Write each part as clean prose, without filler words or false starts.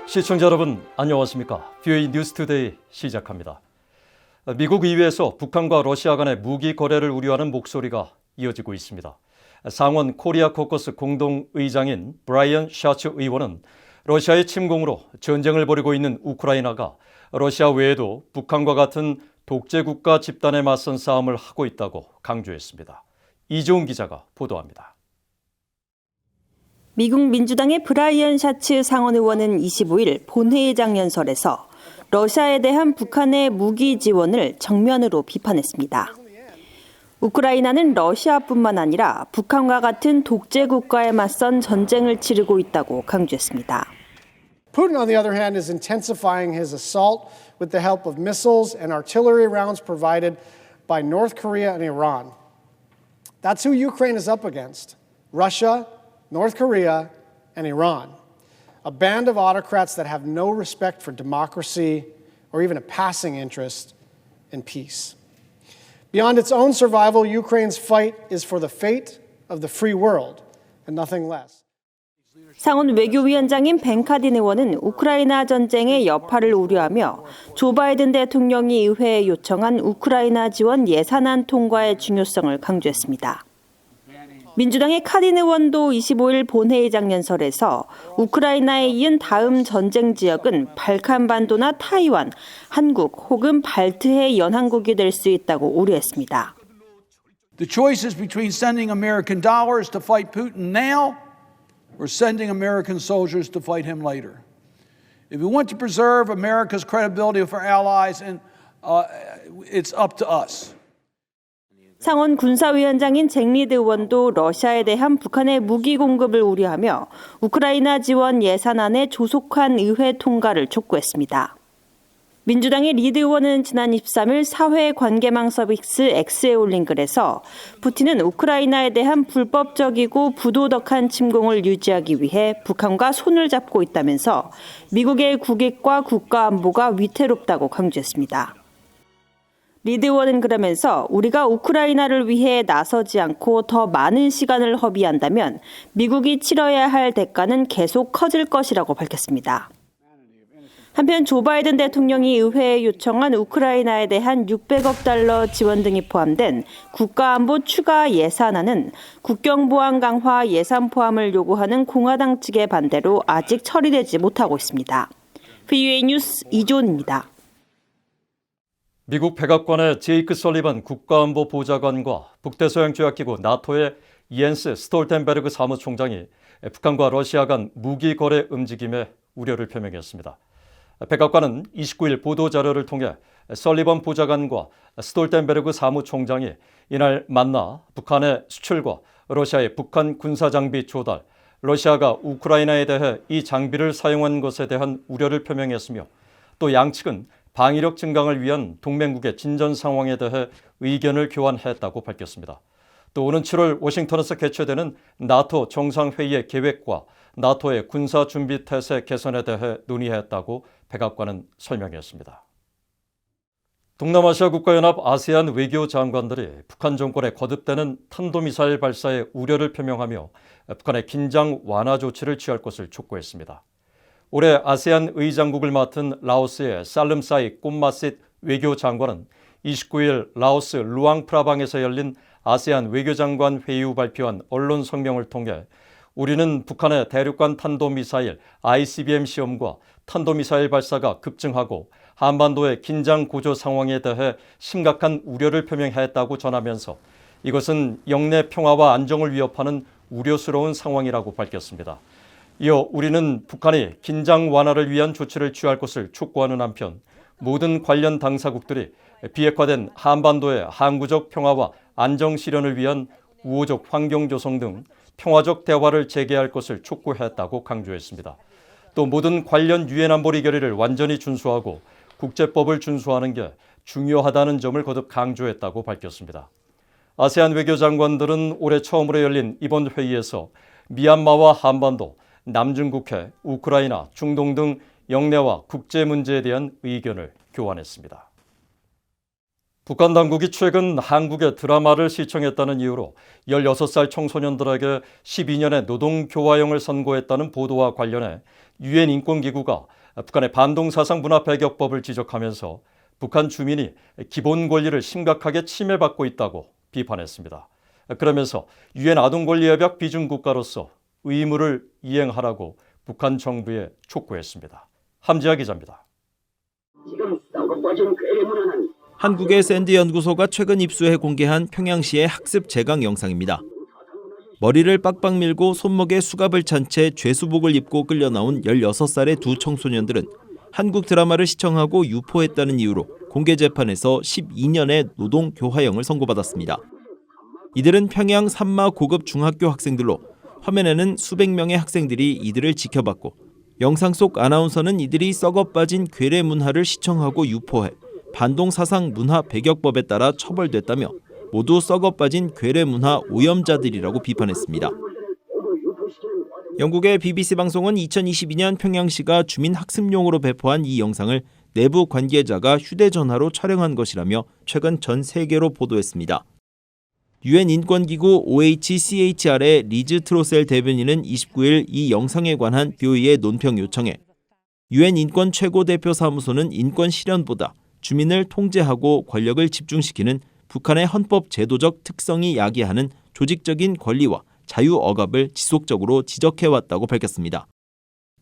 시청자 여러분 안녕하십니까? VOA 뉴스투데이 시작합니다. 미국 의회에서 북한과 러시아 간의 무기 거래를 우려하는 목소리가 이어지고 있습니다. 상원 코리아 코커스 공동의장인 브라이언 샤츠 의원은 러시아의 침공으로 전쟁을 벌이고 있는 우크라이나가 러시아 외에도 북한과 같은 독재국가 집단에 맞선 싸움을 하고 있다고 강조했습니다. 이재훈 기자가 보도합니다. 미국 민주당의 브라이언 샤츠 상원 의원은 25일 본회의장 연설에서 러시아에 대한 북한의 무기 지원을 정면으로 비판했습니다. 우크라이나는 러시아뿐만 아니라 북한과 같은 독재 국가에 맞선 전쟁을 치르고 있다고 강조했습니다. Putin, on the other hand, is intensifying his assault with the help of missiles and artillery rounds provided by North Korea and Iran. That's who Ukraine is up against: Russia, North Korea, and Iran, a band of autocrats that have no respect for democracy or even a passing interest in peace. Beyond its own survival, Ukraine's fight is for the fate of the free world and nothing less. 상원 외교위원장인 벤 카딘 의원은 우크라이나 전쟁의 여파를 우려하며 조 바이든 대통령이 의회에 요청한 우크라이나 지원 예산안 통과의 중요성을 강조했습니다. 민주당의 카딘 의원도 25일 본회의장 연설에서 우크라이나에 이은 다음 전쟁 지역은 발칸반도나 타이완, 한국 혹은 발트해 연항국이 될 수 있다고 우려했습니다. The choice is between sending American dollars to fight Putin now or sending American soldiers to fight him later. If we want to preserve America's credibility with our allies, it's up to us. 상원 군사위원장인 잭 리드 의원도 러시아에 대한 북한의 무기 공급을 우려하며 우크라이나 지원 예산안의 조속한 의회 통과를 촉구했습니다. 민주당의 리드 의원은 지난 23일 사회관계망 서비스 X에 올린 글에서 푸틴은 우크라이나에 대한 불법적이고 부도덕한 침공을 유지하기 위해 북한과 손을 잡고 있다면서 미국의 국익과 국가안보가 위태롭다고 강조했습니다. 리드 의원은 그러면서 우리가 우크라이나를 위해 나서지 않고 더 많은 시간을 허비한다면 미국이 치러야 할 대가는 계속 커질 것이라고 밝혔습니다. 한편 조 바이든 대통령이 의회에 요청한 우크라이나에 대한 600억 달러 지원 등이 포함된 국가안보 추가 예산안은 국경보안 강화 예산 포함을 요구하는 공화당 측의 반대로 아직 처리되지 못하고 있습니다. VOA 뉴스 이존입니다. 미국 백악관의 제이크 설리반 국가안보 보좌관과 북대서양조약기구 나토의 이엔스 스톨텐베르그 사무총장이 북한과 러시아 간 무기 거래 움직임에 우려를 표명했습니다. 백악관은 29일 보도자료를 통해 설리반 보좌관과 스톨텐베르그 사무총장이 이날 만나 북한의 수출과 러시아의 북한 군사장비 조달, 러시아가 우크라이나에 대해 이 장비를 사용한 것에 대한 우려를 표명했으며 또 양측은 방위력 증강을 위한 동맹국의 진전 상황에 대해 의견을 교환했다고 밝혔습니다. 또 오는 7월 워싱턴에서 개최되는 나토 정상회의의 계획과 나토의 군사준비 태세 개선에 대해 논의했다고 백악관은 설명했습니다. 동남아시아 국가연합 아세안 외교장관들이 북한 정권의 거듭되는 탄도미사일 발사에 우려를 표명하며 북한의 긴장 완화 조치를 취할 것을 촉구했습니다. 올해 아세안 의장국을 맡은 라오스의 살름사이 꼼마싯 외교장관은 29일 라오스 루앙프라방에서 열린 아세안 외교장관 회의 후 발표한 언론 성명을 통해 우리는 북한의 대륙간 탄도미사일 ICBM 시험과 탄도미사일 발사가 급증하고 한반도의 긴장 고조 상황에 대해 심각한 우려를 표명했다고 전하면서 이것은 영내 평화와 안정을 위협하는 우려스러운 상황이라고 밝혔습니다. 이어 우리는 북한이 긴장 완화를 위한 조치를 취할 것을 촉구하는 한편 모든 관련 당사국들이 비핵화된 한반도의 항구적 평화와 안정 실현을 위한 우호적 환경 조성 등 평화적 대화를 재개할 것을 촉구했다고 강조했습니다. 또 모든 관련 유엔 안보리 결의를 완전히 준수하고 국제법을 준수하는 게 중요하다는 점을 거듭 강조했다고 밝혔습니다. 아세안 외교장관들은 올해 처음으로 열린 이번 회의에서 미얀마와 한반도, 남중국해, 우크라이나, 중동 등 영내와 국제 문제에 대한 의견을 교환했습니다. 북한 당국이 최근 한국의 드라마를 시청했다는 이유로 16살 청소년들에게 12년의 노동교화형을 선고했다는 보도와 관련해 유엔 인권기구가 북한의 반동사상 문화 배격법을 지적하면서 북한 주민이 기본 권리를 심각하게 침해받고 있다고 비판했습니다. 그러면서 유엔 아동권리협약 비준 국가로서 의무를 이행하라고 북한 정부에 촉구했습니다. 함지아 기자입니다. 지금 썩어 빠진 괴뢰문화는 한국의 샌드 연구소가 최근 입수해 공개한 평양시의 학습 재강 영상입니다. 머리를 빡빡 밀고 손목에 수갑을 찬 채 죄수복을 입고 끌려 나온 16살의 두 청소년들은 한국 드라마를 시청하고 유포했다는 이유로 공개 재판에서 12년의 노동 교화형을 선고받았습니다. 이들은 평양 산마 고급 중학교 학생들로 화면에는 수백 명의 학생들이 이들을 지켜봤고 영상 속 아나운서는 이들이 썩어 빠진 괴뢰 문화를 시청하고 유포해 반동사상 문화 배격법에 따라 처벌됐다며 모두 썩어 빠진 괴뢰 문화 오염자들이라고 비판했습니다. 영국의 BBC 방송은 2022년 평양시가 주민 학습용으로 배포한 이 영상을 내부 관계자가 휴대전화로 촬영한 것이라며 최근 전 세계로 보도했습니다. 유엔 인권기구 OHCHR의 리즈 트로셀 대변인은 29일 이 영상에 관한 BOE의 논평 요청에 유엔 인권 최고대표 사무소는 인권 실현보다 주민을 통제하고 권력을 집중시키는 북한의 헌법 제도적 특성이 야기하는 조직적인 권리와 자유 억압을 지속적으로 지적해왔다고 밝혔습니다.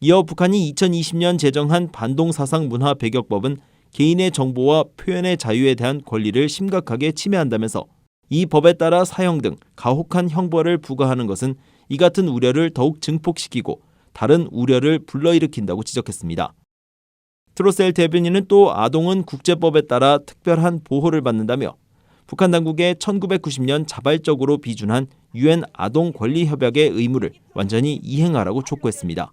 이어 북한이 2020년 제정한 반동사상 문화 배격법은 개인의 정보와 표현의 자유에 대한 권리를 심각하게 침해한다면서 이 법에 따라 사형 등 가혹한 형벌을 부과하는 것은 이 같은 우려를 더욱 증폭시키고 다른 우려를 불러일으킨다고 지적했습니다. 트로셀 대변인은 또 아동은 국제법에 따라 특별한 보호를 받는다며 북한 당국의 1990년 자발적으로 비준한 유엔 아동권리협약의 의무를 완전히 이행하라고 촉구했습니다.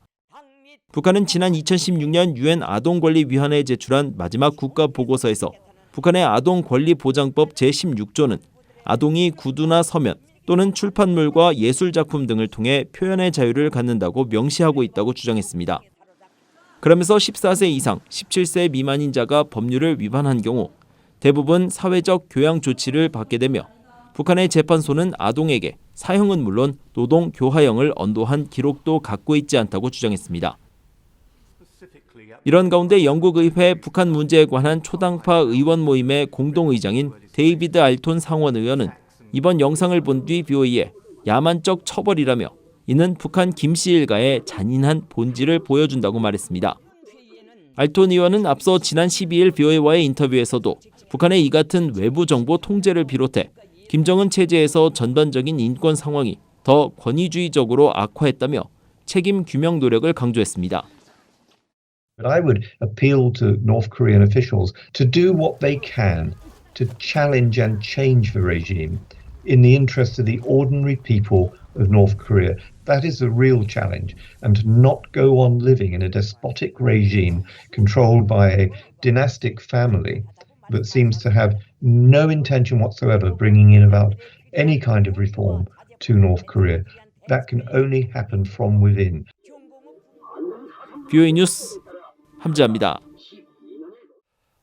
북한은 지난 2016년 유엔 아동권리위원회에 제출한 마지막 국가보고서에서 북한의 아동권리보장법 제16조는 아동이 구두나 서면 또는 출판물과 예술작품 등을 통해 표현의 자유를 갖는다고 명시하고 있다고 주장했습니다. 그러면서 14세 이상, 17세 미만인 자가 법률을 위반한 경우 대부분 사회적 교양 조치를 받게 되며 북한의 재판소는 아동에게 사형은 물론 노동 교화형을 언도한 기록도 갖고 있지 않다고 주장했습니다. 이런 가운데 영국 의회 북한 문제에 관한 초당파 의원 모임의 공동의장인 데이비드 알톤 상원 의원은 이번 영상을 본 뒤 BOE에 야만적 처벌이라며 이는 북한 김씨 일가의 잔인한 본질을 보여준다고 말했습니다. 알톤 의원은 앞서 지난 12일 BOE와의 인터뷰에서도 북한의 이 같은 외부 정보 통제를 비롯해 김정은 체제에서 전반적인 인권 상황이 더 권위주의적으로 악화했다며 책임 규명 노력을 강조했습니다. But I would appeal to North Korean officials to do what they can to challenge and change the regime in the interest of the ordinary people of North Korea. That is the real challenge, and to not go on living in a despotic regime controlled by a dynastic family that seems to have no intention whatsoever of bringing in about any kind of reform to North Korea. That can only happen from within. BOE 뉴스 함지아입니다.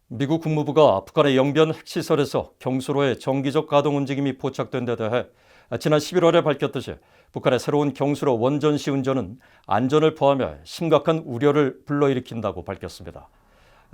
미국 국무부가 북한의 영변 핵시설에서 경수로의 정기적 가동 움직임이 포착된 데 대해 지난 11월에 밝혔듯이 북한의 새로운 경수로 원전 시운전은 안전을 포함해 심각한 우려를 불러일으킨다고 밝혔습니다.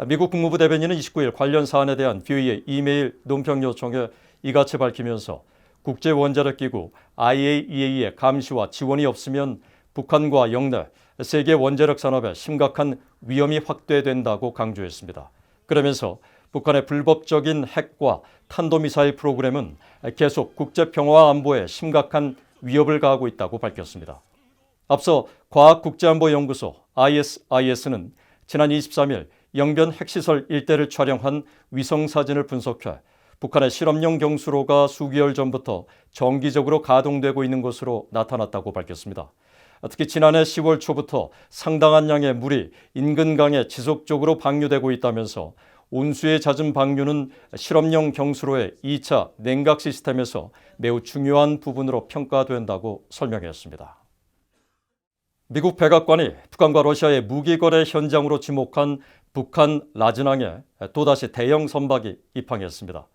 미국 국무부 대변인은 29일 관련 사안에 대한 BOE의 이메일 논평 요청에 이같이 밝히면서 국제원자력기구 IAEA의 감시와 지원이 없으면 북한과 영내 세계 원자력 산업에 심각한 위험이 확대된다고 강조했습니다. 그러면서 북한의 불법적인 핵과 탄도미사일 프로그램은 계속 국제평화와 안보에 심각한 위협을 가하고 있다고 밝혔습니다. 앞서 과학국제안보연구소 ISIS는 지난 23일 영변 핵시설 일대를 촬영한 위성사진을 분석해 북한의 실험용 경수로가 수개월 전부터 정기적으로 가동되고 있는 것으로 나타났다고 밝혔습니다. 특히 지난해 10월 초부터 상당한 양의 물이 인근 강에 지속적으로 방류되고 있다면서 온수의 잦은 방류는 실험용 경수로의 2차 냉각 시스템에서 매우 중요한 부분으로 평가된다고 설명했습니다. 미국 백악관이 북한과 러시아의 무기 거래 현장으로 지목한 북한 라진항에 또다시 대형 선박이 입항했습니다.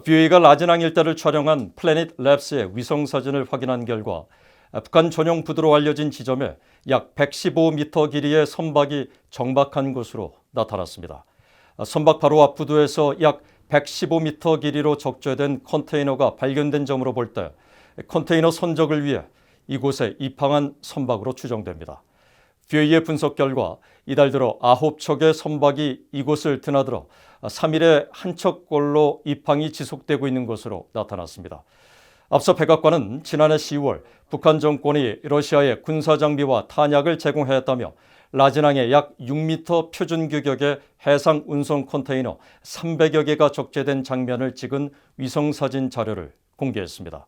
BOE가 라진항 일대를 촬영한 플래닛 랩스의 위성사진을 확인한 결과 북한 전용 부두로 알려진 지점에 약 115m 길이의 선박이 정박한 것으로 나타났습니다. 선박 바로 앞 부두에서 약 115m 길이로 적재된 컨테이너가 발견된 점으로 볼 때 컨테이너 선적을 위해 이곳에 입항한 선박으로 추정됩니다. VA의 분석 결과 이달 들어 9척의 선박이 이곳을 드나들어 3일에 한 척꼴로 입항이 지속되고 있는 것으로 나타났습니다. 앞서 백악관은 지난해 10월 북한 정권이 러시아에 군사장비와 탄약을 제공했다며 라진항에 약 6m 표준 규격의 해상 운송 컨테이너 300여 개가 적재된 장면을 찍은 위성사진 자료를 공개했습니다.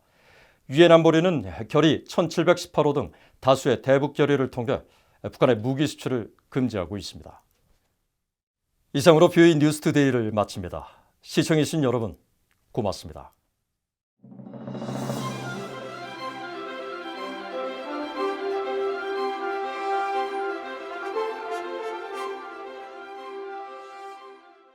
유엔 안보리는 결의 1718호 등 다수의 대북 결의를 통해 북한의 무기 수출을 금지하고 있습니다. 이상으로 VOE 뉴스투데이를 마칩니다. 시청해주신 여러분 고맙습니다.